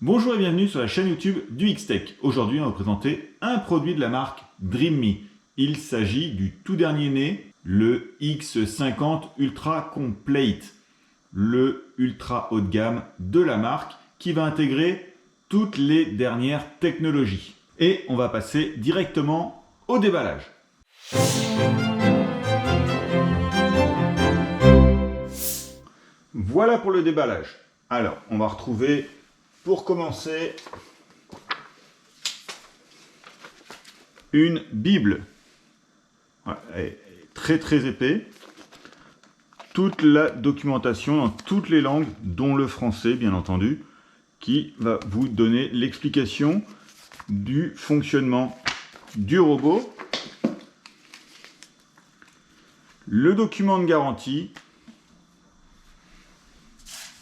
Bonjour et bienvenue sur la chaîne YouTube du X-Tech. Aujourd'hui, on va vous présenter un produit de la marque Dreame. Il s'agit du tout dernier né, le X50 Ultra Complete, le ultra haut de gamme de la marque qui va intégrer toutes les dernières technologies. Et on va passer directement au déballage. Voilà pour le déballage. Alors, on va retrouver, pour commencer, une Bible. Voilà, elle est très épais. Toute la documentation dans toutes les langues, dont le français, bien entendu, qui va vous donner l'explication du fonctionnement du robot. Le document de garantie.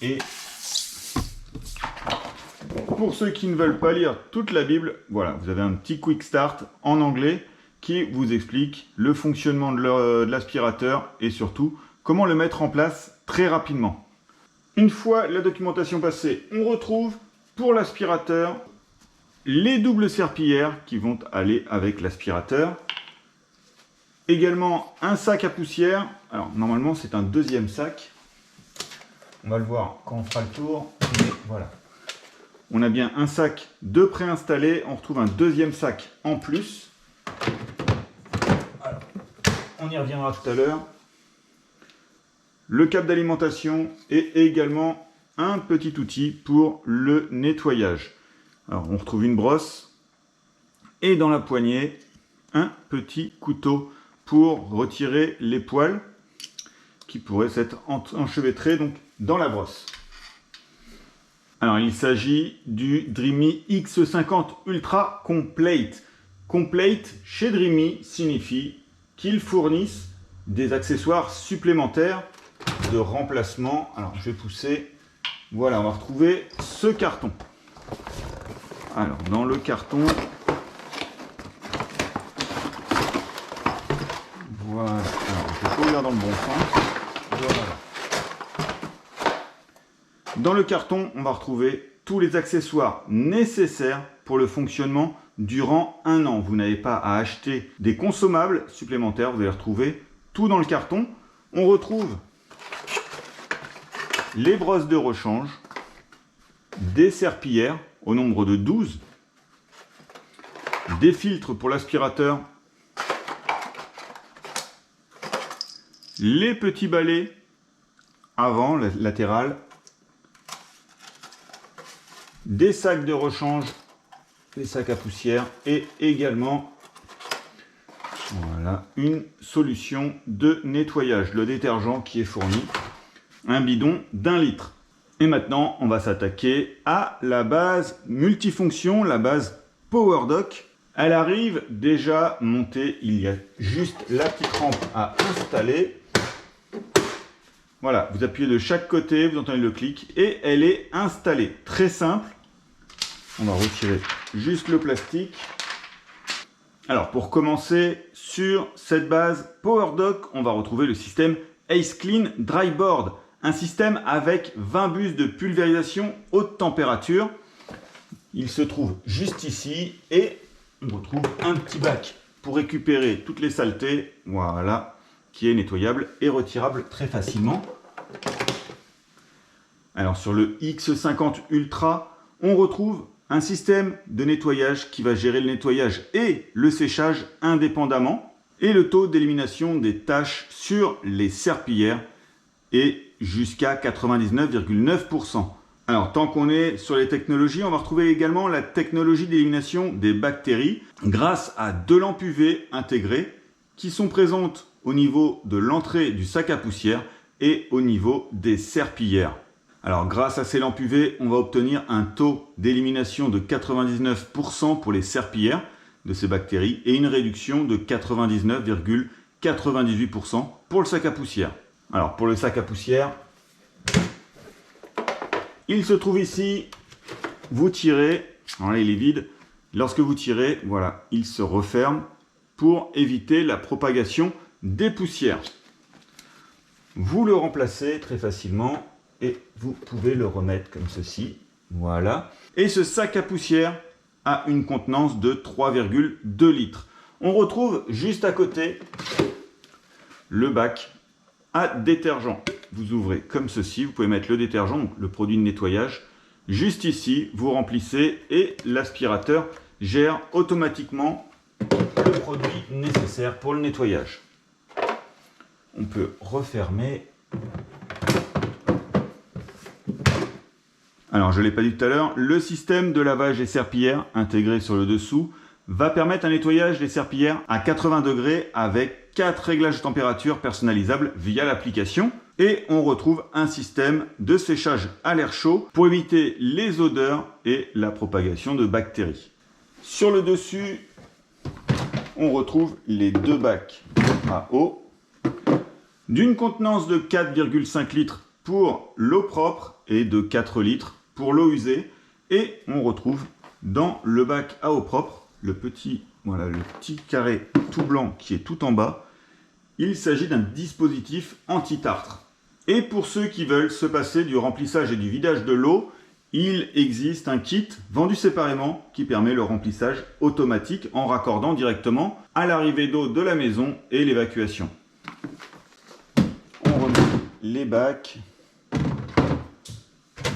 Et pour ceux qui ne veulent pas lire toute la Bible, voilà, vous avez un petit quick start en anglais qui vous explique le fonctionnement de l'aspirateur et surtout comment le mettre en place très rapidement. Une fois la documentation passée, on retrouve pour l'aspirateur les doubles serpillères qui vont aller avec l'aspirateur. Également un sac à poussière. Alors normalement c'est un deuxième sac. On va le voir quand on fera le tour. Mais voilà. On a bien un sac de préinstallé. On retrouve un deuxième sac en plus. Alors, on y reviendra tout à l'heure. Le câble d'alimentation et également un petit outil pour le nettoyage. Alors, on retrouve une brosse et dans la poignée, un petit couteau pour retirer les poils qui pourraient s'être enchevêtrés donc dans la brosse. Alors, il s'agit du Dreame X50 Ultra Complete. Complete chez Dreame signifie qu'ils fournissent des accessoires supplémentaires de remplacement. Alors, je vais pousser. Voilà, on va retrouver ce carton. Alors, dans le carton, voilà. Alors, je vais courir dans le bon sens. Voilà. Dans le carton, on va retrouver tous les accessoires nécessaires pour le fonctionnement durant un an. Vous n'avez pas à acheter des consommables supplémentaires, vous allez retrouver tout dans le carton. On retrouve les brosses de rechange, des serpillères au nombre de 12, des filtres pour l'aspirateur, les petits balais avant, latéral, des sacs de rechange, des sacs à poussière et également voilà, une solution de nettoyage, le détergent qui est fourni, un bidon d'1 litre. Et maintenant, on va s'attaquer à la base multifonction, la base PowerDock. Elle arrive déjà montée, il y a juste la petite rampe à installer. Voilà, vous appuyez de chaque côté, vous entendez le clic et elle est installée. Très simple. On va retirer juste le plastique. Alors, pour commencer, sur cette base PowerDock, on va retrouver le système Ace Clean Dry Board. Un système avec 20 bus de pulvérisation haute température. Il se trouve juste ici et on retrouve un petit bac pour récupérer toutes les saletés. Voilà, qui est nettoyable et retirable très facilement. Alors sur le X50 Ultra, on retrouve un système de nettoyage qui va gérer le nettoyage et le séchage indépendamment et le taux d'élimination des taches sur les serpillères est jusqu'à 99,9%. Alors tant qu'on est sur les technologies, on va retrouver également la technologie d'élimination des bactéries grâce à 2 lampes UV intégrées qui sont présentes au niveau de l'entrée du sac à poussière et au niveau des serpillères. Alors grâce à ces lampes UV, on va obtenir un taux d'élimination de 99% pour les serpillères de ces bactéries et une réduction de 99,98% pour le sac à poussière. Alors pour le sac à poussière, il se trouve ici, vous tirez, voilà il est vide, lorsque vous tirez, voilà, il se referme pour éviter la propagation des poussières. Vous le remplacez très facilement et vous pouvez le remettre comme ceci. Voilà. Et ce sac à poussière a une contenance de 3,2 litres. On retrouve juste à côté le bac à détergent. Vous ouvrez comme ceci, vous pouvez mettre le détergent, donc le produit de nettoyage. Juste ici, vous remplissez et l'aspirateur gère automatiquement le produit nécessaire pour le nettoyage. On peut refermer. Alors, je ne l'ai pas dit tout à l'heure, le système de lavage des serpillères intégré sur le dessous va permettre un nettoyage des serpillères à 80 degrés avec 4 réglages de température personnalisables via l'application. Et on retrouve un système de séchage à l'air chaud pour éviter les odeurs et la propagation de bactéries. Sur le dessus, on retrouve les deux bacs à eau d'une contenance de 4,5 litres pour l'eau propre et de 4 litres pour l'eau usée. Et on retrouve dans le bac à eau propre le petit carré tout blanc qui est tout en bas. Il s'agit d'un dispositif anti-tartre. Et pour ceux qui veulent se passer du remplissage et du vidage de l'eau, il existe un kit vendu séparément qui permet le remplissage automatique en raccordant directement à l'arrivée d'eau de la maison et l'évacuation. On remet les bacs.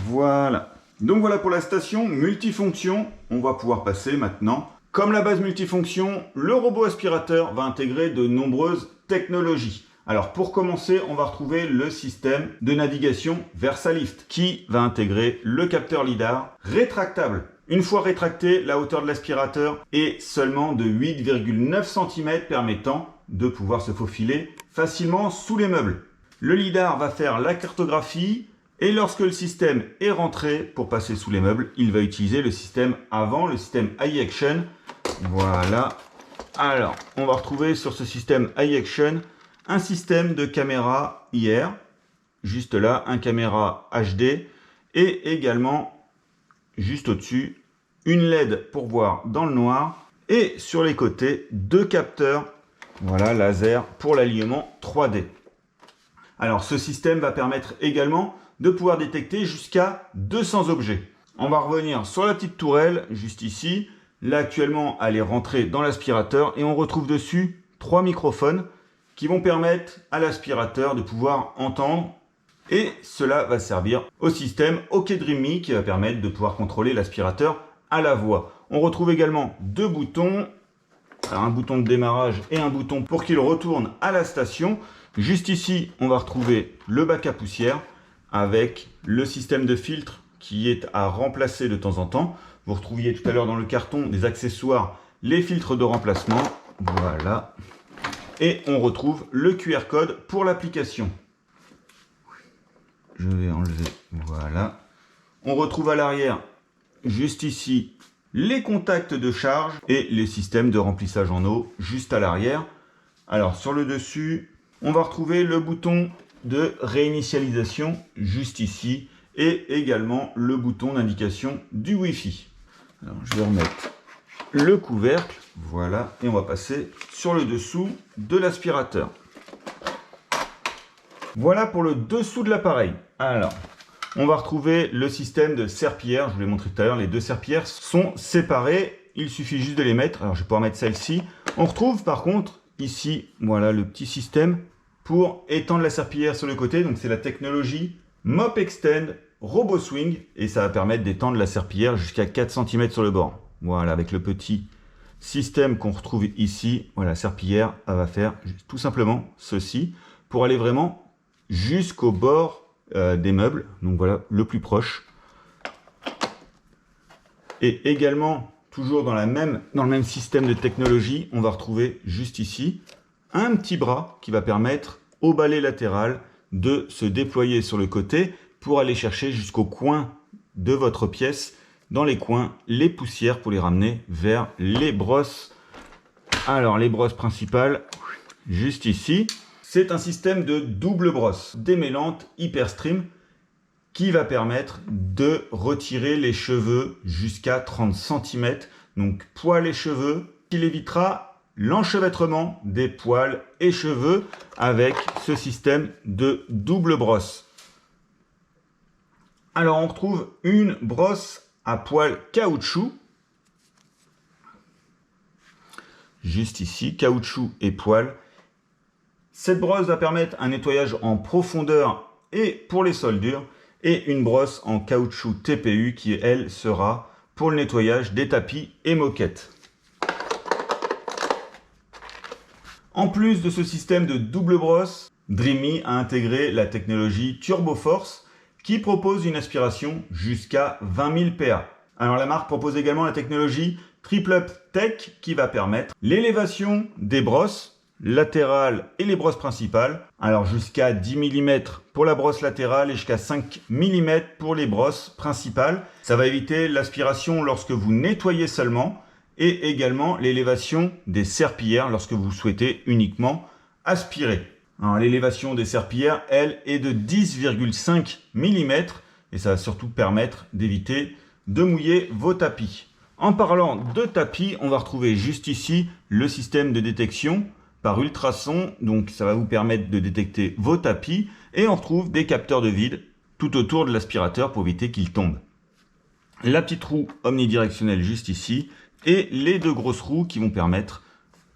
Voilà. Donc voilà pour la station multifonction. On va pouvoir passer maintenant. Comme la base multifonction, le robot aspirateur va intégrer de nombreuses technologies. Alors pour commencer, on va retrouver le système de navigation VersaLift qui va intégrer le capteur lidar rétractable. Une fois rétracté, la hauteur de l'aspirateur est seulement de 8,9 cm permettant de pouvoir se faufiler facilement sous les meubles. Le lidar va faire la cartographie et lorsque le système est rentré pour passer sous les meubles, il va utiliser le système avant, le système Eye Action. Voilà. Alors, on va retrouver sur ce système Eye Action un système de caméra IR, juste là, un caméra HD, et également, juste au-dessus, une LED pour voir dans le noir, et sur les côtés, deux capteurs, voilà, laser pour l'alignement 3D. Alors, ce système va permettre également de pouvoir détecter jusqu'à 200 objets. On va revenir sur la petite tourelle, juste ici. Là, actuellement, elle est rentrée dans l'aspirateur, et on retrouve dessus 3 microphones, qui vont permettre à l'aspirateur de pouvoir entendre et cela va servir au système OK Dream Me qui va permettre de pouvoir contrôler l'aspirateur à la voix. On retrouve également deux boutons, un bouton de démarrage et un bouton pour qu'il retourne à la station. Juste ici, on va retrouver le bac à poussière avec le système de filtre qui est à remplacer de temps en temps. Vous retrouviez tout à l'heure dans le carton des accessoires, les filtres de remplacement. Voilà. Et on retrouve le QR code pour l'application. Je vais enlever, voilà. On retrouve à l'arrière, juste ici, les contacts de charge et les systèmes de remplissage en eau, juste à l'arrière. Alors, sur le dessus, on va retrouver le bouton de réinitialisation, juste ici, et également le bouton d'indication du Wi-Fi. Alors, je vais remettre le couvercle, voilà, et on va passer sur le dessous de l'aspirateur. Voilà pour le dessous de l'appareil. Alors, on va retrouver le système de serpillière. Je vous l'ai montré tout à l'heure, les deux serpillères sont séparées. Il suffit juste de les mettre. Alors, je vais pouvoir mettre celle-ci. On retrouve par contre ici, voilà, le petit système pour étendre la serpillière sur le côté. Donc, c'est la technologie Mop Extend Robot Swing et ça va permettre d'étendre la serpillière jusqu'à 4 cm sur le bord. Voilà, avec le petit système qu'on retrouve ici, voilà, la serpillière, elle va faire tout simplement ceci pour aller vraiment jusqu'au bord des meubles. Donc voilà, le plus proche. Et également, toujours dans le même système de technologie, on va retrouver juste ici un petit bras qui va permettre au balai latéral de se déployer sur le côté pour aller chercher jusqu'au coin de votre pièce, dans les coins, les poussières pour les ramener vers les brosses. Alors, les brosses principales, juste ici, c'est un système de double brosse démêlante Hyperstream qui va permettre de retirer les cheveux jusqu'à 30 cm. Donc, poils et cheveux, qui évitera l'enchevêtrement des poils et cheveux avec ce système de double brosse. Alors on retrouve une brosse à poil caoutchouc. Juste ici, caoutchouc et poil. Cette brosse va permettre un nettoyage en profondeur et pour les soldures. Et une brosse en caoutchouc TPU qui, elle, sera pour le nettoyage des tapis et moquettes. En plus de ce système de double brosse, Dreamy a intégré la technologie Turbo Force qui propose une aspiration jusqu'à 20 000 PA. Alors la marque propose également la technologie Triple Up Tech qui va permettre l'élévation des brosses latérales et les brosses principales. Alors jusqu'à 10 mm pour la brosse latérale et jusqu'à 5 mm pour les brosses principales. Ça va éviter l'aspiration lorsque vous nettoyez seulement et également l'élévation des serpillières lorsque vous souhaitez uniquement aspirer. L'élévation des serpillières, elle, est de 10,5 mm et ça va surtout permettre d'éviter de mouiller vos tapis. En parlant de tapis, on va retrouver juste ici le système de détection par ultrasons, donc ça va vous permettre de détecter vos tapis et on retrouve des capteurs de vide tout autour de l'aspirateur pour éviter qu'il tombe. La petite roue omnidirectionnelle juste ici et les deux grosses roues qui vont permettre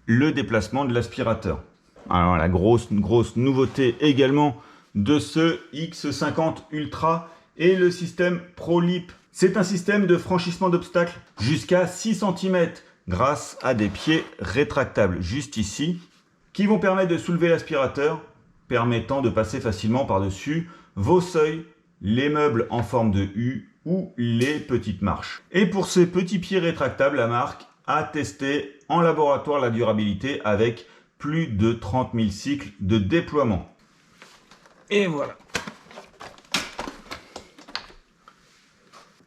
le déplacement de l'aspirateur. Alors la grosse nouveauté également de ce X50 Ultra est le système ProLip. C'est un système de franchissement d'obstacles jusqu'à 6 cm grâce à des pieds rétractables juste ici qui vont permettre de soulever l'aspirateur, permettant de passer facilement par-dessus vos seuils, les meubles en forme de U ou les petites marches. Et pour ces petits pieds rétractables, la marque a testé en laboratoire la durabilité avec plus de 30 000 cycles de déploiement. Et voilà.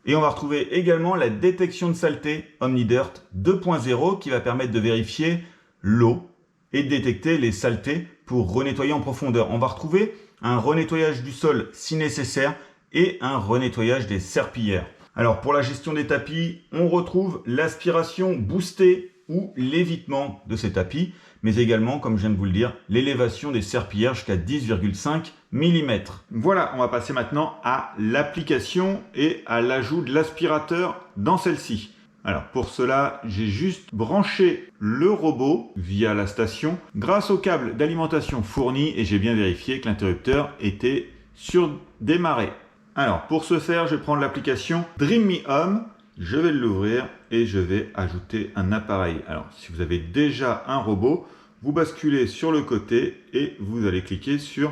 Et on va retrouver également la détection de saleté OmniDirt 2.0 qui va permettre de vérifier l'eau et de détecter les saletés pour renettoyer en profondeur. On va retrouver un renettoyage du sol si nécessaire et un renettoyage des serpillières. Alors pour la gestion des tapis, on retrouve l'aspiration boostée ou l'évitement de ces tapis, mais également, comme je viens de vous le dire, l'élévation des serpillières jusqu'à 10,5 mm. Voilà, on va passer maintenant à l'application et à l'ajout de l'aspirateur dans celle-ci. Alors pour cela, j'ai juste branché le robot via la station grâce au câble d'alimentation fourni et j'ai bien vérifié que l'interrupteur était surdémarré. Alors pour ce faire, je vais prendre l'application Dreamy Home, je vais l'ouvrir et je vais ajouter un appareil. Alors si vous avez déjà un robot, vous basculez sur le côté et vous allez cliquer sur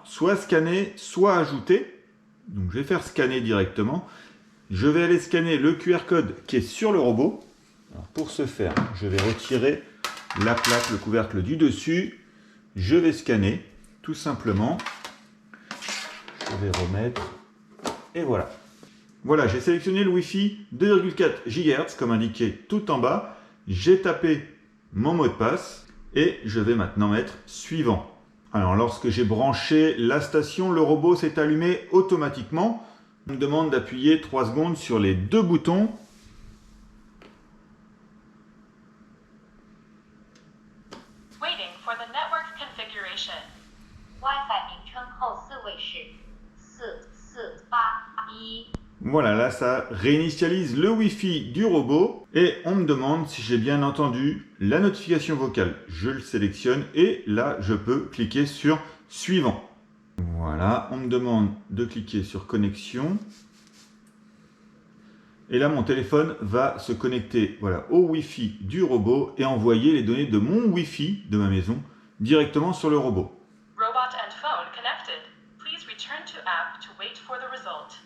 soit scanner, soit ajouter. Donc je vais faire scanner directement. Je vais aller scanner le QR code qui est sur le robot. Alors, pour ce faire, je vais retirer la plaque, le couvercle du dessus. Je vais scanner tout simplement. Je vais remettre et voilà. Voilà, j'ai sélectionné le Wi-Fi 2,4 GHz comme indiqué tout en bas. J'ai tapé mon mot de passe et je vais maintenant mettre suivant. Alors lorsque j'ai branché la station, le robot s'est allumé automatiquement. On me demande d'appuyer 3 secondes sur les deux boutons. Waiting for the network configuration. Voilà, là ça réinitialise le Wi-Fi du robot et on me demande si j'ai bien entendu la notification vocale. Je le sélectionne et là je peux cliquer sur suivant. Voilà, on me demande de cliquer sur connexion. Et là, mon téléphone va se connecter au Wi-Fi du robot et envoyer les données de mon Wi-Fi de ma maison directement sur le robot. Robot and phone connected. Please return to app to wait for the result.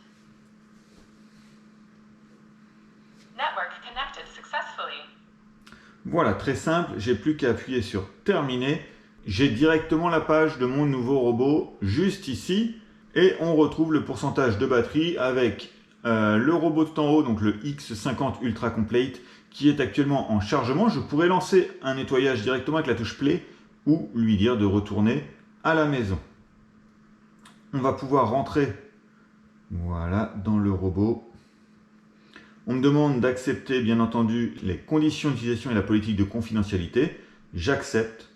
Network connected successfully. Voilà, très simple, j'ai plus qu'à appuyer sur terminer. J'ai directement la page de mon nouveau robot juste ici et on retrouve le pourcentage de batterie avec le robot tout en haut, donc le X50 Ultra Complete qui est actuellement en chargement. Je pourrais lancer un nettoyage directement avec la touche Play ou lui dire de retourner à la maison. On va pouvoir rentrer dans le robot. On me demande d'accepter bien entendu les conditions d'utilisation et la politique de confidentialité. J'accepte.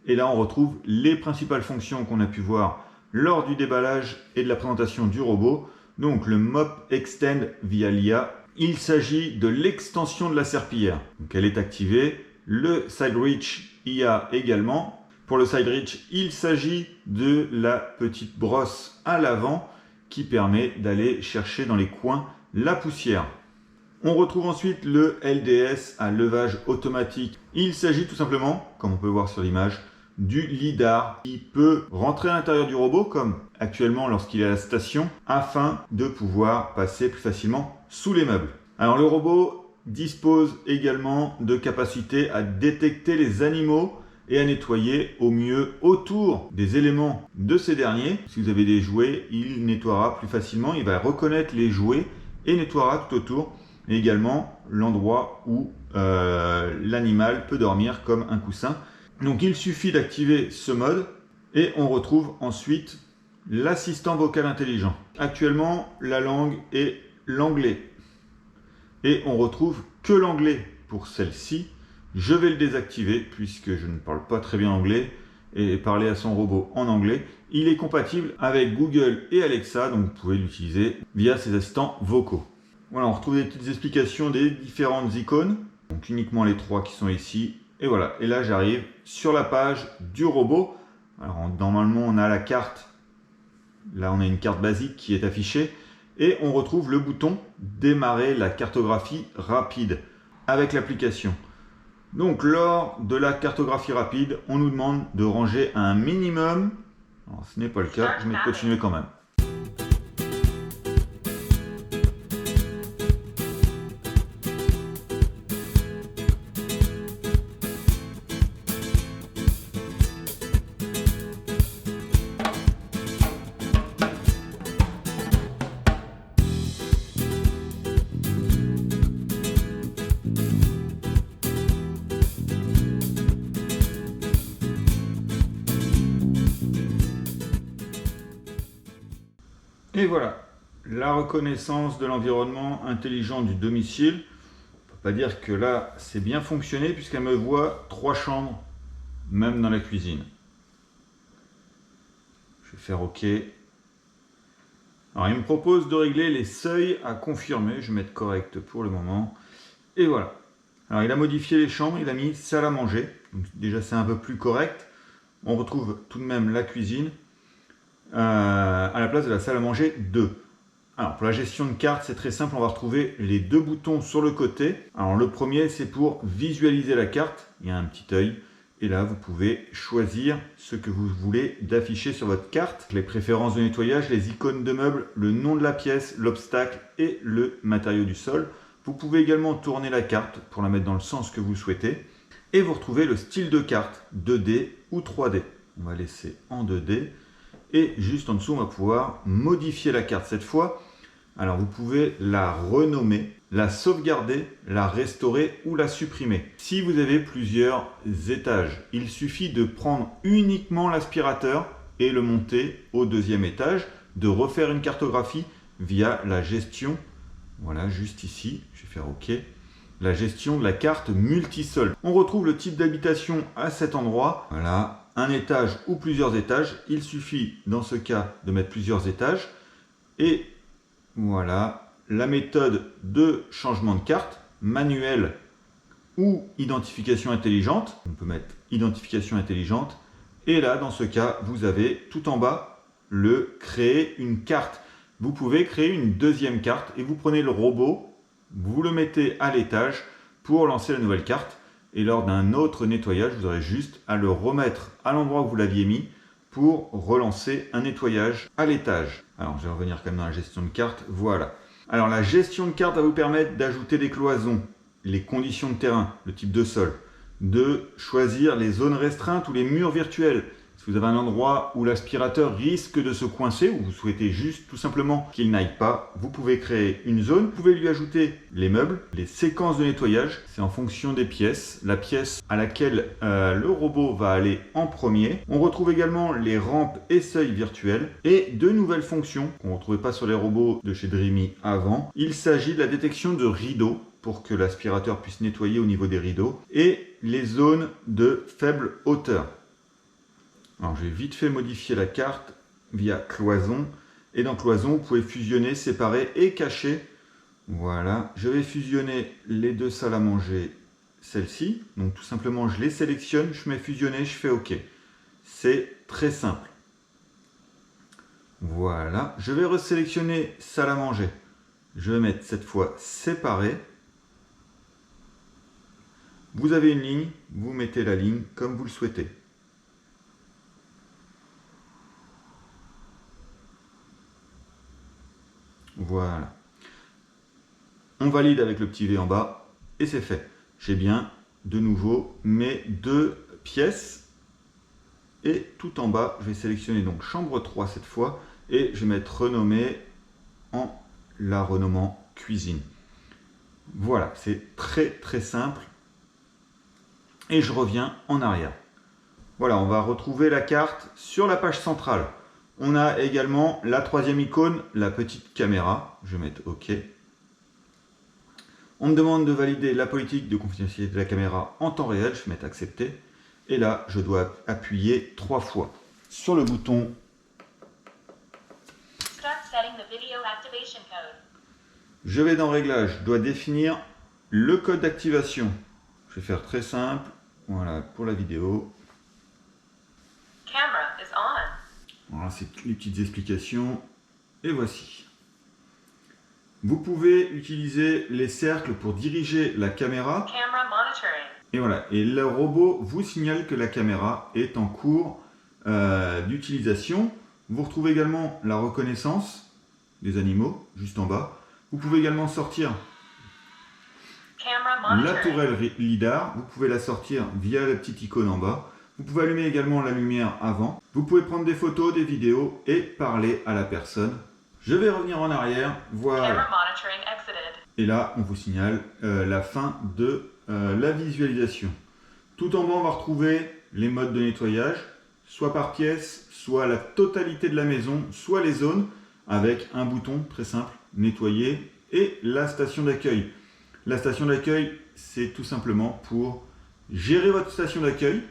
Et là, on retrouve les principales fonctions qu'on a pu voir lors du déballage et de la présentation du robot. Donc le Mop Extend via l'IA, il s'agit de l'extension de la serpillière. Donc elle est activée. Le Side Reach IA également. Pour le Side Reach, il s'agit de la petite brosse à l'avant qui permet d'aller chercher dans les coins la poussière. On retrouve ensuite le LDS à levage automatique. Il s'agit tout simplement, comme on peut voir sur l'image, du lidar qui peut rentrer à l'intérieur du robot, comme actuellement lorsqu'il est à la station, afin de pouvoir passer plus facilement sous les meubles. Alors le robot dispose également de capacité à détecter les animaux et à nettoyer au mieux autour des éléments de ces derniers. Si vous avez des jouets, il nettoiera plus facilement, il va reconnaître les jouets et nettoiera tout autour, et également l'endroit où l'animal peut dormir comme un coussin. Donc il suffit d'activer ce mode et on retrouve ensuite l'assistant vocal intelligent. Actuellement, la langue est l'anglais et on retrouve que l'anglais pour celle-ci. Je vais le désactiver puisque je ne parle pas très bien anglais et parler à son robot en anglais. Il est compatible avec Google et Alexa, donc vous pouvez l'utiliser via ses assistants vocaux. Voilà, on retrouve des petites explications des différentes icônes, donc uniquement les 3 qui sont ici. Et voilà, et là j'arrive sur la page du robot. Alors normalement on a la carte, là on a une carte basique qui est affichée, et on retrouve le bouton démarrer la cartographie rapide avec l'application. Donc lors de la cartographie rapide, on nous demande de ranger à un minimum. Alors, ce n'est pas le cas, je vais continuer quand même. Et voilà, la reconnaissance de l'environnement intelligent du domicile. On ne peut pas dire que là, c'est bien fonctionné puisqu'elle me voit 3 chambres, même dans la cuisine. Je vais faire OK. Alors, il me propose de régler les seuils à confirmer. Je vais mettre correct pour le moment. Et voilà. Alors, il a modifié les chambres, il a mis salle à manger. Donc, déjà, c'est un peu plus correct. On retrouve tout de même la cuisine. À la place de la salle à manger 2. Alors pour la gestion de carte, c'est très simple, on va retrouver les 2 boutons sur le côté. Alors le premier, c'est pour visualiser la carte, il y a un petit œil, et là vous pouvez choisir ce que vous voulez d'afficher sur votre carte. Les préférences de nettoyage, les icônes de meubles, le nom de la pièce, l'obstacle et le matériau du sol. Vous pouvez également tourner la carte pour la mettre dans le sens que vous souhaitez. Et vous retrouvez le style de carte, 2D ou 3D. On va laisser en 2D. Et juste en dessous, on va pouvoir modifier la carte cette fois. Alors vous pouvez la renommer, la sauvegarder, la restaurer ou la supprimer. Si vous avez plusieurs étages, il suffit de prendre uniquement l'aspirateur et le monter au 2e étage, de refaire une cartographie via la gestion. Voilà, juste ici, je vais faire OK. La gestion de la carte multisol. On retrouve le type d'habitation à cet endroit. Voilà. Un étage ou plusieurs étages, il suffit dans ce cas de mettre plusieurs étages et voilà la méthode de changement de carte, manuel ou identification intelligente. On peut mettre identification intelligente et là dans ce cas vous avez tout en bas le créer une carte. Vous pouvez créer une 2e carte et vous prenez le robot, vous le mettez à l'étage pour lancer la nouvelle carte. Et lors d'un autre nettoyage, vous aurez juste à le remettre à l'endroit où vous l'aviez mis pour relancer un nettoyage à l'étage. Alors, je vais revenir quand même dans la gestion de carte. Voilà. Alors, la gestion de carte va vous permettre d'ajouter des cloisons, les conditions de terrain, le type de sol, de choisir les zones restreintes ou les murs virtuels. Si vous avez un endroit où l'aspirateur risque de se coincer, ou vous souhaitez juste tout simplement qu'il n'aille pas, vous pouvez créer une zone. Vous pouvez lui ajouter les meubles, les séquences de nettoyage. C'est en fonction des pièces. La pièce à laquelle le robot va aller en premier. On retrouve également les rampes et seuils virtuels et 2 nouvelles fonctions qu'on ne retrouvait pas sur les robots de chez Dreamy avant. Il s'agit de la détection de rideaux pour que l'aspirateur puisse nettoyer au niveau des rideaux et les zones de faible hauteur. Alors, je vais vite fait modifier la carte via cloison Et dans cloison, vous pouvez fusionner, séparer et cacher. Voilà, je vais fusionner les deux salles à manger, celle-ci. Donc tout simplement, je les sélectionne, je mets fusionner, je fais OK. C'est très simple. Voilà, je vais resélectionner salle à manger. Je vais mettre cette fois séparé. Vous avez une ligne, vous mettez la ligne comme vous le souhaitez. Voilà. On valide avec le petit V en bas et c'est fait. J'ai bien de nouveau mes deux pièces. Et tout en bas, je vais sélectionner donc chambre 3 cette fois et je vais mettre renommé en la renommant cuisine. Voilà, c'est très simple. Et je reviens en arrière. Voilà, on va retrouver la carte sur la page centrale. On a également la troisième icône, la petite caméra. Je vais mettre OK. On me demande de valider la politique de confidentialité de la caméra en temps réel. Je vais mettre accepter. Et là, je dois appuyer 3 fois sur le bouton. Je vais dans Réglages, je dois définir le code d'activation. Je vais faire très simple. Voilà, pour la vidéo. Camera is on. Voilà, c'est les petites explications. Et voici. Vous pouvez utiliser les cercles pour diriger la caméra. Camera monitoring. Et voilà, et le robot vous signale que la caméra est en cours d'utilisation. Vous retrouvez également la reconnaissance des animaux, juste en bas. Vous pouvez également sortir la tourelle LiDAR. Vous pouvez la sortir via la petite icône en bas. Vous pouvez allumer également la lumière avant. Vous pouvez prendre des photos, des vidéos et parler à la personne. Je vais revenir en arrière. Voilà. Et là, on vous signale la fin de la visualisation. Tout en bas, on va retrouver les modes de nettoyage, soit par pièce, soit la totalité de la maison, soit les zones, avec un bouton très simple, nettoyer, et la station d'accueil. La station d'accueil, c'est tout simplement pour gérer votre station d'accueil.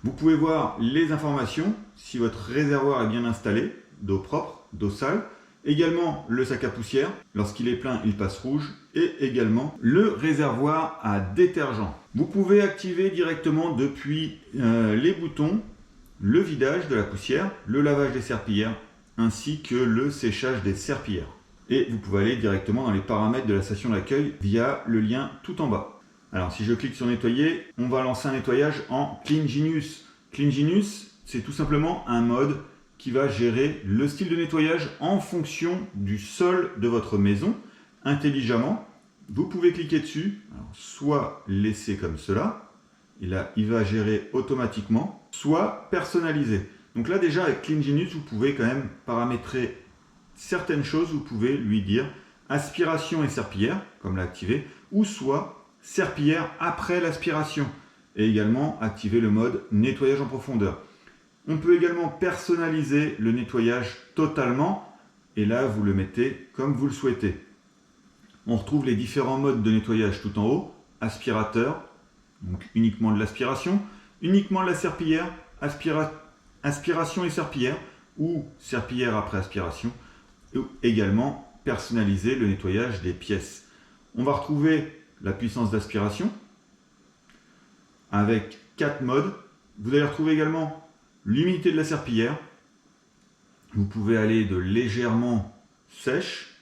Vous pouvez voir les informations, si votre réservoir est bien installé, d'eau propre, d'eau sale. Également le sac à poussière, lorsqu'il est plein il passe rouge, et également le réservoir à détergent. Vous pouvez activer directement depuis les boutons le vidage de la poussière, le lavage des serpillères ainsi que le séchage des serpillères. Et vous pouvez aller directement dans les paramètres de la station d'accueil via le lien tout en bas. Alors si je clique sur nettoyer, on va lancer un nettoyage en Clean Genius. Clean Genius, c'est tout simplement un mode qui va gérer le style de nettoyage en fonction du sol de votre maison, intelligemment. Vous pouvez cliquer dessus, alors, soit laisser comme cela, et là il va gérer automatiquement, soit personnaliser. Donc là déjà avec Clean Genius, vous pouvez quand même paramétrer certaines choses. Vous pouvez lui dire aspiration et serpillière, comme l'a activé, ou soit serpillière après l'aspiration, et également activer le mode nettoyage en profondeur. On peut également personnaliser le nettoyage totalement, et là vous le mettez comme vous le souhaitez. On retrouve les différents modes de nettoyage tout en haut. Aspirateur, donc uniquement de l'aspiration, uniquement de la serpillière, aspiration et serpillière, ou serpillière après aspiration, et également personnaliser le nettoyage des pièces. On va retrouver la puissance d'aspiration avec 4 modes. Vous allez retrouver également l'humidité de la serpillière. Vous pouvez aller de légèrement sèche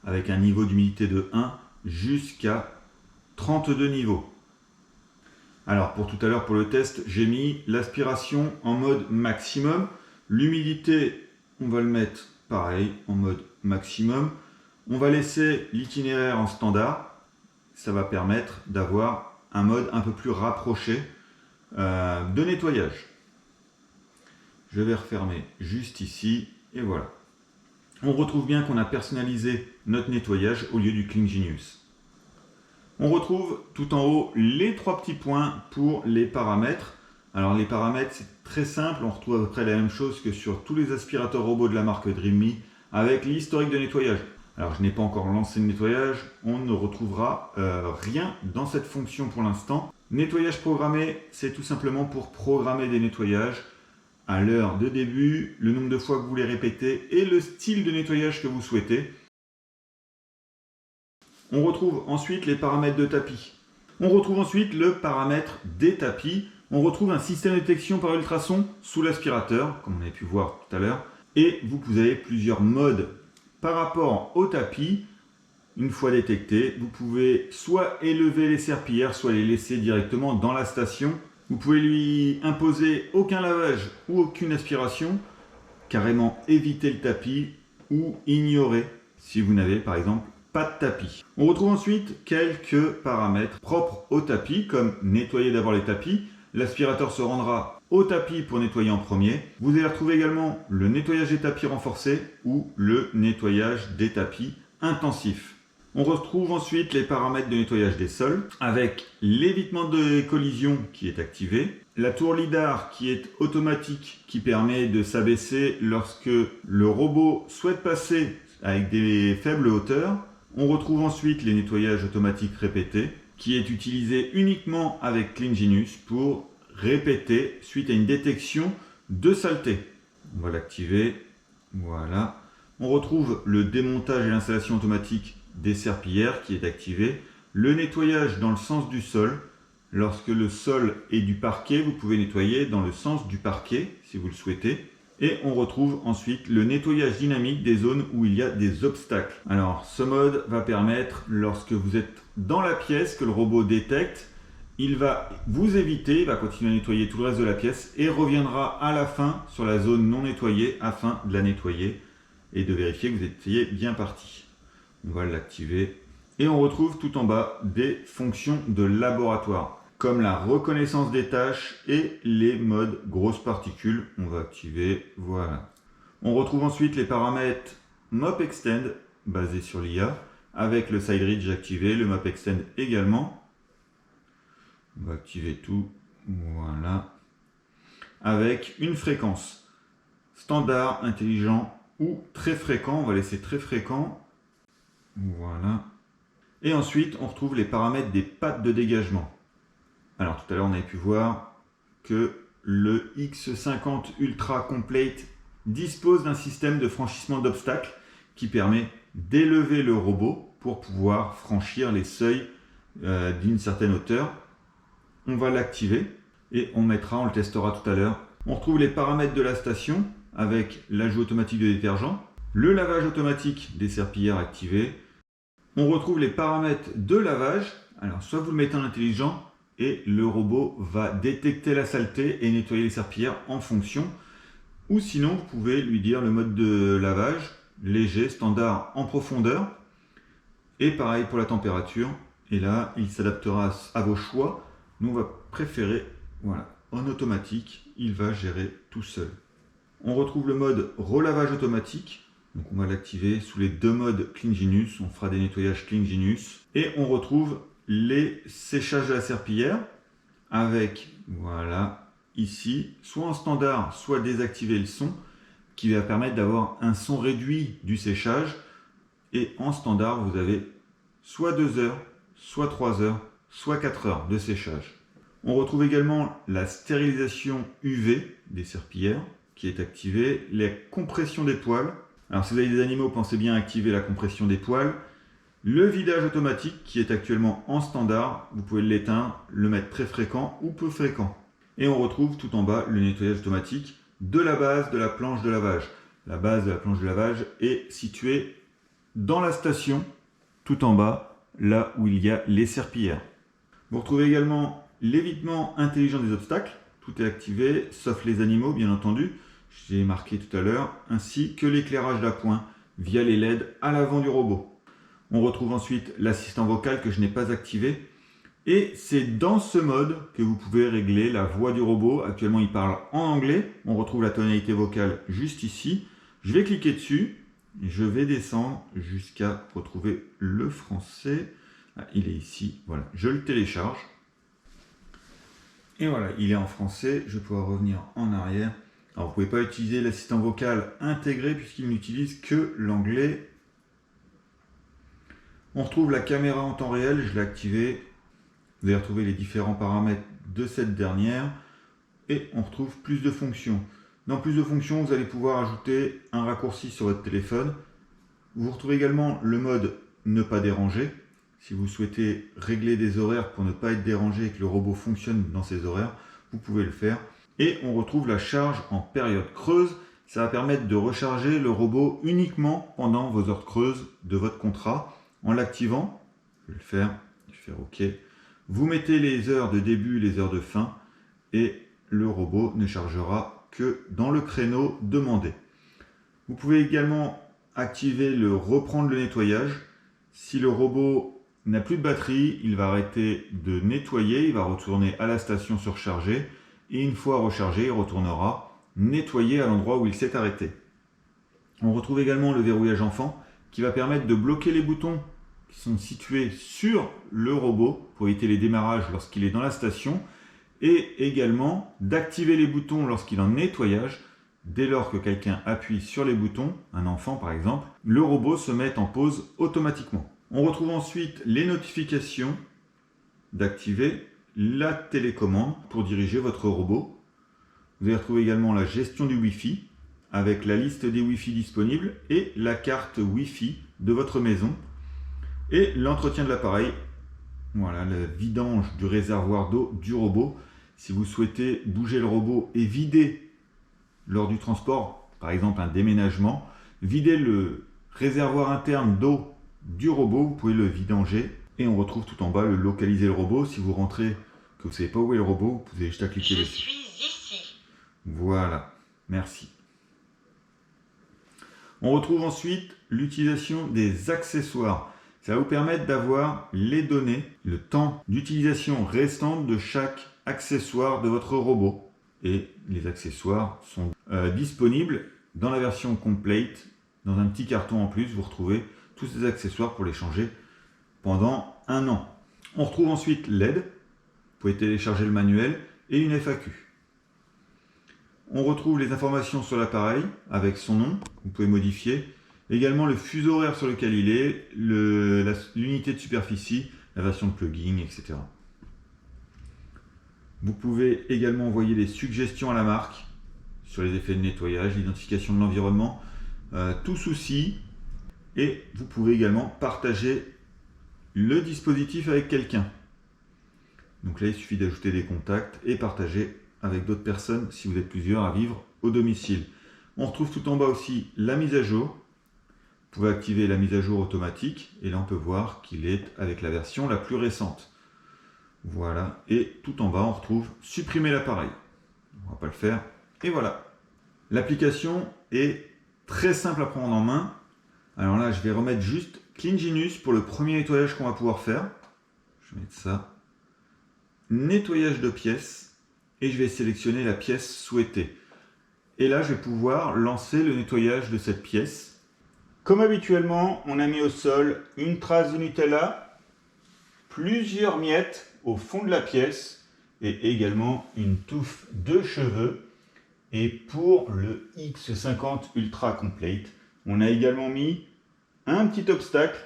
avec un niveau d'humidité de 1 jusqu'à 32 niveaux. Alors pour tout à l'heure pour le test, j'ai mis l'aspiration en mode maximum. L'humidité, on va le mettre pareil en mode maximum. On va laisser l'itinéraire en standard. Ça va permettre d'avoir un mode un peu plus rapproché de nettoyage. Je vais refermer juste ici et voilà. On retrouve bien qu'on a personnalisé notre nettoyage au lieu du Clean Genius. On retrouve tout en haut les 3 petits points pour les paramètres. Alors les paramètres, c'est très simple, on retrouve à peu près la même chose que sur tous les aspirateurs robots de la marque Dreamy avec l'historique de nettoyage. Alors je n'ai pas encore lancé le nettoyage, on ne retrouvera rien dans cette fonction pour l'instant. Nettoyage programmé, c'est tout simplement pour programmer des nettoyages à l'heure de début, le nombre de fois que vous voulez répéter et le style de nettoyage que vous souhaitez. On retrouve ensuite les paramètres de tapis. On retrouve ensuite le paramètre des tapis. On retrouve un système de détection par ultrasons sous l'aspirateur, comme on avait pu voir tout à l'heure. Et vous avez plusieurs modes par rapport au tapis. Une fois détecté, vous pouvez soit élever les serpillères, soit les laisser directement dans la station. Vous pouvez lui imposer aucun lavage ou aucune aspiration, carrément éviter le tapis ou ignorer si vous n'avez par exemple pas de tapis. On retrouve ensuite quelques paramètres propres au tapis, comme nettoyer d'abord les tapis. L'aspirateur se rendra au tapis pour nettoyer en premier. Vous allez retrouver également le nettoyage des tapis renforcé ou le nettoyage des tapis intensif. On retrouve ensuite les paramètres de nettoyage des sols avec l'évitement de collision qui est activé, la tour lidar qui est automatique qui permet de s'abaisser lorsque le robot souhaite passer avec des faibles hauteurs. On retrouve ensuite les nettoyages automatiques répétés qui est utilisé uniquement avec CleanGenius pour répéter suite à une détection de saleté. On va l'activer, voilà. On retrouve le démontage et l'installation automatique des serpillères qui est activé, le nettoyage dans le sens du sol. Lorsque le sol est du parquet, vous pouvez nettoyer dans le sens du parquet si vous le souhaitez. Et on retrouve ensuite le nettoyage dynamique des zones où il y a des obstacles. Alors ce mode va permettre, lorsque vous êtes dans la pièce que le robot détecte, il va vous éviter, il va continuer à nettoyer tout le reste de la pièce et reviendra à la fin sur la zone non nettoyée afin de la nettoyer et de vérifier que vous étiez bien parti. On va l'activer et on retrouve tout en bas des fonctions de laboratoire comme la reconnaissance des tâches et les modes grosses particules. On va activer, voilà. On retrouve ensuite les paramètres Mop Extend basés sur l'IA avec le Side Ridge activé, le Mop Extend également. On va activer tout, voilà. Avec une fréquence standard, intelligent ou très fréquent. On va laisser très fréquent. Voilà. Et ensuite, on retrouve les paramètres des pattes de dégagement. Alors, tout à l'heure, on avait pu voir que le X50 Ultra Complete dispose d'un système de franchissement d'obstacles qui permet d'élever le robot pour pouvoir franchir les seuils d'une certaine hauteur. On va l'activer et on le testera tout à l'heure. On retrouve les paramètres de la station avec l'ajout automatique de détergent, le lavage automatique des serpillères activé. On retrouve les paramètres de lavage. Alors, soit vous le mettez en intelligent et le robot va détecter la saleté et nettoyer les serpillères en fonction. Ou sinon, vous pouvez lui dire le mode de lavage, léger, standard, en profondeur. Et pareil pour la température. Et là, il s'adaptera à vos choix. Nous, on va préférer, voilà, en automatique. Il va gérer tout seul. On retrouve le mode relavage automatique. Donc on va l'activer sous les deux modes CleanGenius. On fera des nettoyages CleanGenius. Et on retrouve les séchages de la serpillière avec, voilà, ici, soit en standard, soit désactiver le son, qui va permettre d'avoir un son réduit du séchage. Et en standard, vous avez soit 2 heures, soit 3 heures, soit 4 heures de séchage. On retrouve également la stérilisation UV des serpillères qui est activée, la compression des poils. Alors si vous avez des animaux, pensez bien à activer la compression des poils. Le vidage automatique qui est actuellement en standard, vous pouvez l'éteindre, le mettre très fréquent ou peu fréquent. Et on retrouve tout en bas le nettoyage automatique de la base de la planche de lavage. La base de la planche de lavage est située dans la station, tout en bas, là où il y a les serpillères. Vous retrouvez également l'évitement intelligent des obstacles. Tout est activé, sauf les animaux, bien entendu. J'ai marqué tout à l'heure, ainsi que l'éclairage d'appoint via les LED à l'avant du robot. On retrouve ensuite l'assistant vocal que je n'ai pas activé. Et c'est dans ce mode que vous pouvez régler la voix du robot. Actuellement, il parle en anglais. On retrouve la tonalité vocale juste ici. Je vais cliquer dessus. Je vais descendre jusqu'à retrouver le français. Ah, il est ici. Voilà, je le télécharge. Et voilà, il est en français. Je vais pouvoir revenir en arrière. Alors, vous ne pouvez pas utiliser l'assistant vocal intégré puisqu'il n'utilise que l'anglais. On retrouve la caméra en temps réel. Je l'ai activée. Vous allez retrouver les différents paramètres de cette dernière. Et on retrouve plus de fonctions. Dans plus de fonctions, vous allez pouvoir ajouter un raccourci sur votre téléphone. Vous retrouvez également le mode ne pas déranger. Si vous souhaitez régler des horaires pour ne pas être dérangé et que le robot fonctionne dans ces horaires, vous pouvez le faire. Et on retrouve la charge en période creuse. Ça va permettre de recharger le robot uniquement pendant vos heures creuses de votre contrat. En l'activant, je vais le faire, je vais faire OK. Vous mettez les heures de début, les heures de fin et le robot ne chargera que dans le créneau demandé. Vous pouvez également activer le reprendre le nettoyage. Si le robot n'a plus de batterie, il va arrêter de nettoyer, il va retourner à la station surchargée et une fois rechargé, il retournera nettoyer à l'endroit où il s'est arrêté. On retrouve également le verrouillage enfant qui va permettre de bloquer les boutons qui sont situés sur le robot pour éviter les démarrages lorsqu'il est dans la station et également d'activer les boutons lorsqu'il est en nettoyage. Dès lors que quelqu'un appuie sur les boutons, un enfant par exemple, le robot se met en pause automatiquement. On retrouve ensuite les notifications d'activer la télécommande pour diriger votre robot. Vous allez retrouver également la gestion du Wi-Fi avec la liste des Wi-Fi disponibles et la carte Wi-Fi de votre maison et l'entretien de l'appareil. Voilà, le vidange du réservoir d'eau du robot. Si vous souhaitez bouger le robot et vider lors du transport, par exemple un déménagement, vider le réservoir interne d'eau du robot, vous pouvez le vidanger. Et on retrouve tout en bas le localiser le robot. Si vous rentrez, que vous ne savez pas où est le robot, vous pouvez juste cliquer dessus. Je suis ici. Voilà, merci. On retrouve ensuite l'utilisation des accessoires. Ça va vous permettre d'avoir les données, le temps d'utilisation restante de chaque accessoire de votre robot. Et les accessoires sont disponibles dans la version complete. Dans un petit carton en plus, vous retrouvez tous ces accessoires pour les changer pendant 1 an. On retrouve ensuite l'aide. Vous pouvez télécharger le manuel et une FAQ. On retrouve les informations sur l'appareil avec son nom. Vous pouvez modifier. Également le fuseau horaire sur lequel il est, l'unité de superficie, la version de plugin, etc. Vous pouvez également envoyer des suggestions à la marque sur les effets de nettoyage, l'identification de l'environnement, tout souci. Et vous pouvez également partager le dispositif avec quelqu'un. Donc là, il suffit d'ajouter des contacts et partager avec d'autres personnes si vous êtes plusieurs à vivre au domicile. On retrouve tout en bas aussi la mise à jour. Vous pouvez activer la mise à jour automatique et là on peut voir qu'il est avec la version la plus récente. Voilà, et tout en bas on retrouve supprimer l'appareil. On va pas le faire, et voilà. L'application est très simple à prendre en main. Alors là je vais remettre juste CleanGenius pour le premier nettoyage qu'on va pouvoir faire. Je vais mettre ça. Nettoyage de pièces et je vais sélectionner la pièce souhaitée. Et là je vais pouvoir lancer le nettoyage de cette pièce. Comme habituellement, on a mis au sol une trace de Nutella, plusieurs miettes au fond de la pièce et également une touffe de cheveux. Et pour le X50 Ultra Complete, on a également mis un petit obstacle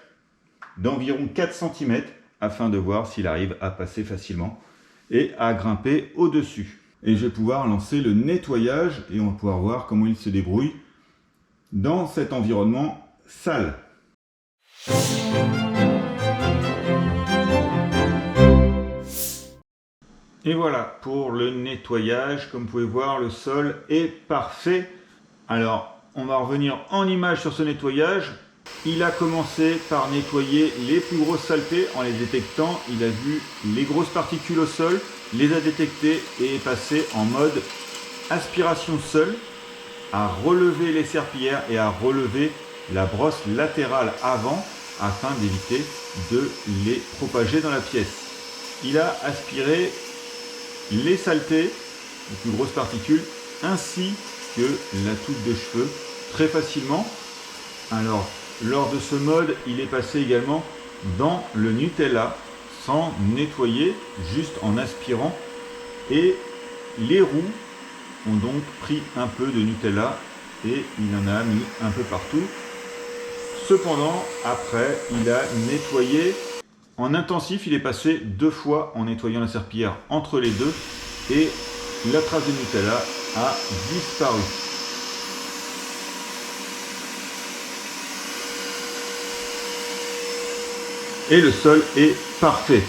d'environ 4 cm afin de voir s'il arrive à passer facilement et à grimper au-dessus. Et je vais pouvoir lancer le nettoyage et on va pouvoir voir comment il se débrouille dans cet environnement sale. Et voilà pour le nettoyage. Comme vous pouvez voir, le sol est parfait. Alors, on va revenir en image sur ce nettoyage. Il a commencé par nettoyer les plus grosses saletés en les détectant. Il a vu les grosses particules au sol, les a détectées et est passé en mode aspiration seule à relever les serpillères et à relever la brosse latérale avant afin d'éviter de les propager dans la pièce. Il a aspiré les saletés, les plus grosses particules, ainsi que la touffe de cheveux très facilement. Alors, lors de ce mode, il est passé également dans le Nutella sans nettoyer, juste en aspirant. Et les roues ont donc pris un peu de Nutella et il en a mis un peu partout. Cependant, après, il a nettoyé en intensif. Il est passé 2 fois en nettoyant la serpillière entre les deux et la trace de Nutella a disparu. Et le sol est parfait.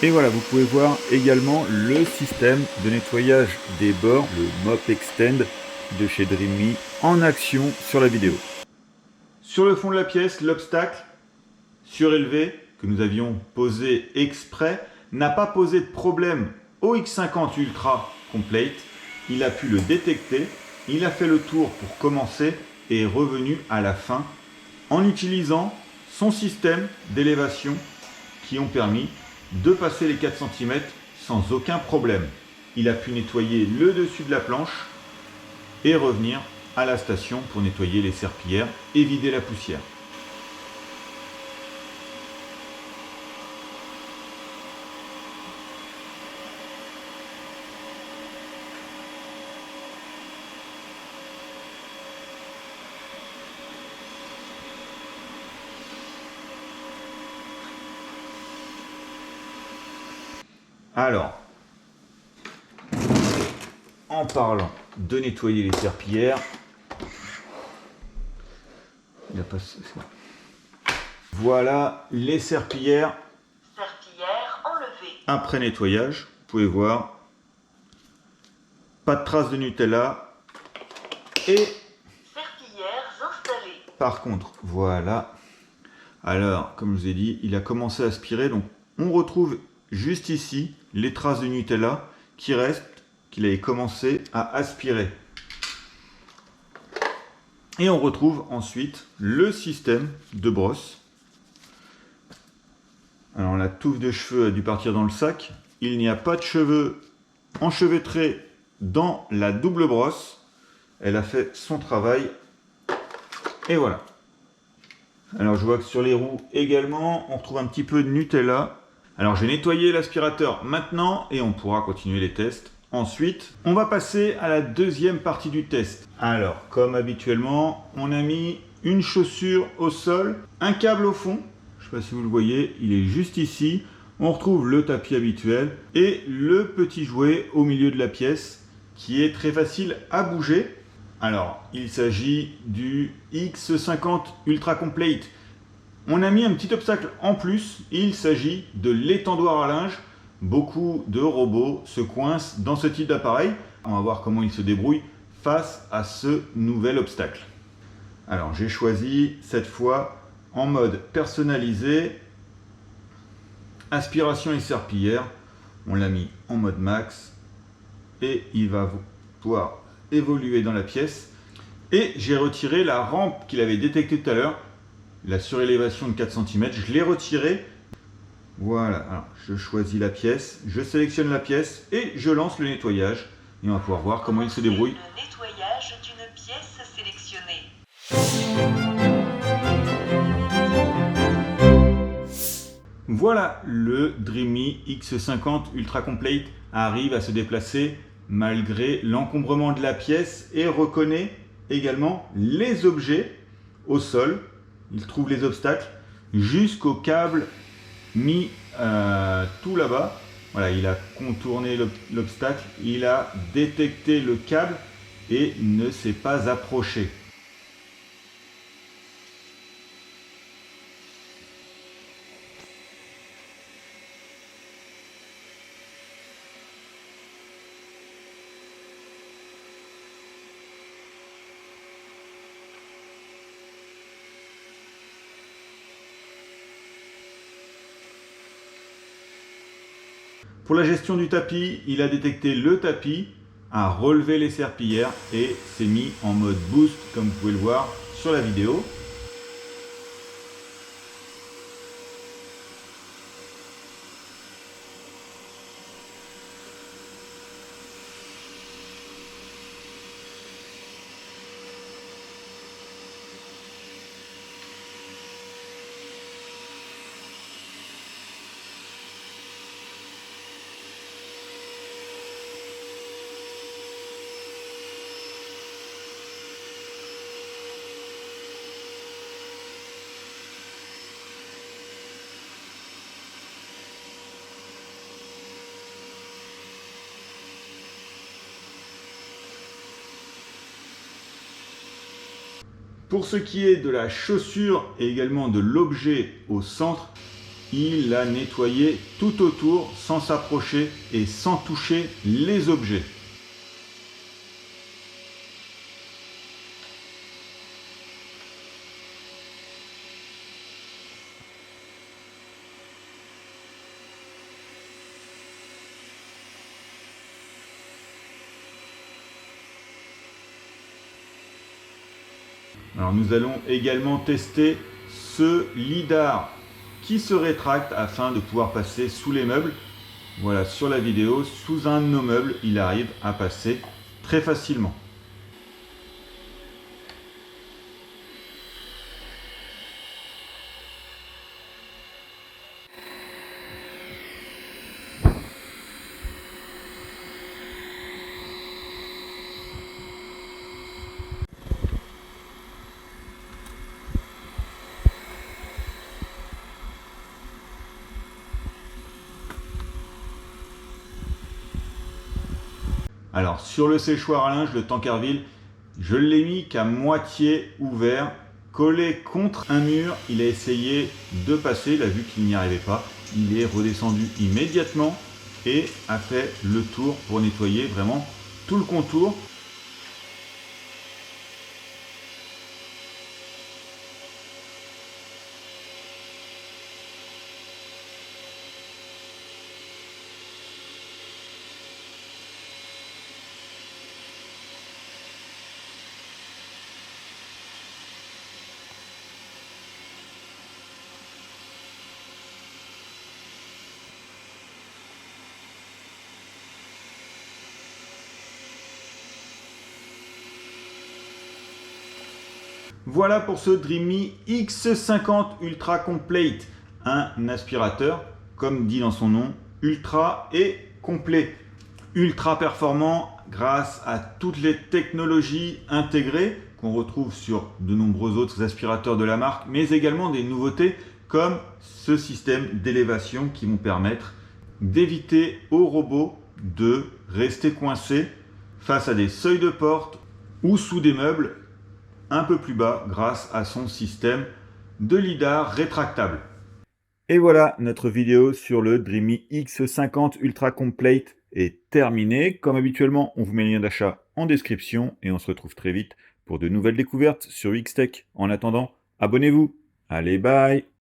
Et voilà, vous pouvez voir également le système de nettoyage des bords, le Mop Extend de chez Dreamy, en action sur la vidéo. Sur le fond de la pièce, l'obstacle surélevé que nous avions posé exprès n'a pas posé de problème au X50 Ultra Complete. Il a pu le détecter, il a fait le tour pour commencer et est revenu à la fin en utilisant son système d'élévation qui ont permis de passer les 4 cm sans aucun problème. Il a pu nettoyer le dessus de la planche et revenir à la station pour nettoyer les serpillères et vider la poussière. Alors, en parlant de nettoyer les serpillères, voilà les serpillères enlevées. Après nettoyage. Vous pouvez voir, pas de traces de Nutella et Serpillères installées. par contre, voilà. Alors, comme je vous ai dit, il a commencé à aspirer, donc on retrouve juste ici les traces de Nutella qui restent, qu'il avait commencé à aspirer. Et on retrouve ensuite le système de brosse. Alors la touffe de cheveux a dû partir dans le sac. Il n'y a pas de cheveux enchevêtrés dans la double brosse. Elle a fait son travail. Et voilà. Alors je vois que sur les roues également, on retrouve un petit peu de Nutella. Alors j'ai nettoyé l'aspirateur maintenant et on pourra continuer les tests. Ensuite, on va passer à la deuxième partie du test. Alors, comme habituellement, on a mis une chaussure au sol, un câble au fond. Je ne sais pas si vous le voyez, il est juste ici. On retrouve le tapis habituel et le petit jouet au milieu de la pièce qui est très facile à bouger. Alors, il s'agit du X50 Ultra Complete. On a mis un petit obstacle en plus, il s'agit de l'étendoir à linge. Beaucoup de robots se coincent dans ce type d'appareil. On va voir comment ils se débrouillent face à ce nouvel obstacle. Alors, j'ai choisi cette fois en mode personnalisé, aspiration et serpillière. On l'a mis en mode max et il va pouvoir évoluer dans la pièce. Et j'ai retiré la rampe qu'il avait détectée tout à l'heure, la surélévation de 4 cm, je l'ai retirée. Voilà, alors je choisis la pièce, je sélectionne la pièce et je lance le nettoyage. Et on va pouvoir voir comment il se débrouille. Le nettoyage d'une pièce sélectionnée. Voilà, le Dreamy X50 Ultra Complete arrive à se déplacer malgré l'encombrement de la pièce et reconnaît également les objets au sol. Il trouve les obstacles jusqu'au câble mis tout là-bas. Voilà, il a contourné l'obstacle, il a détecté le câble et ne s'est pas approché. Pour la gestion du tapis, il a détecté le tapis, a relevé les serpillères et s'est mis en mode boost comme vous pouvez le voir sur la vidéo. Pour ce qui est de la chaussure et également de l'objet au centre, il a nettoyé tout autour sans s'approcher et sans toucher les objets. Alors nous allons également tester ce lidar qui se rétracte afin de pouvoir passer sous les meubles. Voilà, sur la vidéo, sous un de nos meubles, il arrive à passer très facilement. Alors sur le séchoir à linge, le Tankerville, je l'ai mis qu'à moitié ouvert, collé contre un mur. Il a essayé de passer, il a vu qu'il n'y arrivait pas. Il est redescendu immédiatement et a fait le tour pour nettoyer vraiment tout le contour. Voilà pour ce Dreamy X50 Ultra Complete, un aspirateur, comme dit dans son nom, ultra et complet. Ultra performant grâce à toutes les technologies intégrées qu'on retrouve sur de nombreux autres aspirateurs de la marque, mais également des nouveautés comme ce système d'élévation qui vont permettre d'éviter aux robots de rester coincés face à des seuils de porte ou sous des meubles un peu plus bas grâce à son système de lidar rétractable. Et voilà, notre vidéo sur le Dreamy X50 Ultra Complete est terminée. Comme habituellement, on vous met le lien d'achat en description et on se retrouve très vite pour de nouvelles découvertes sur Xtech. En attendant, abonnez-vous. Allez, bye!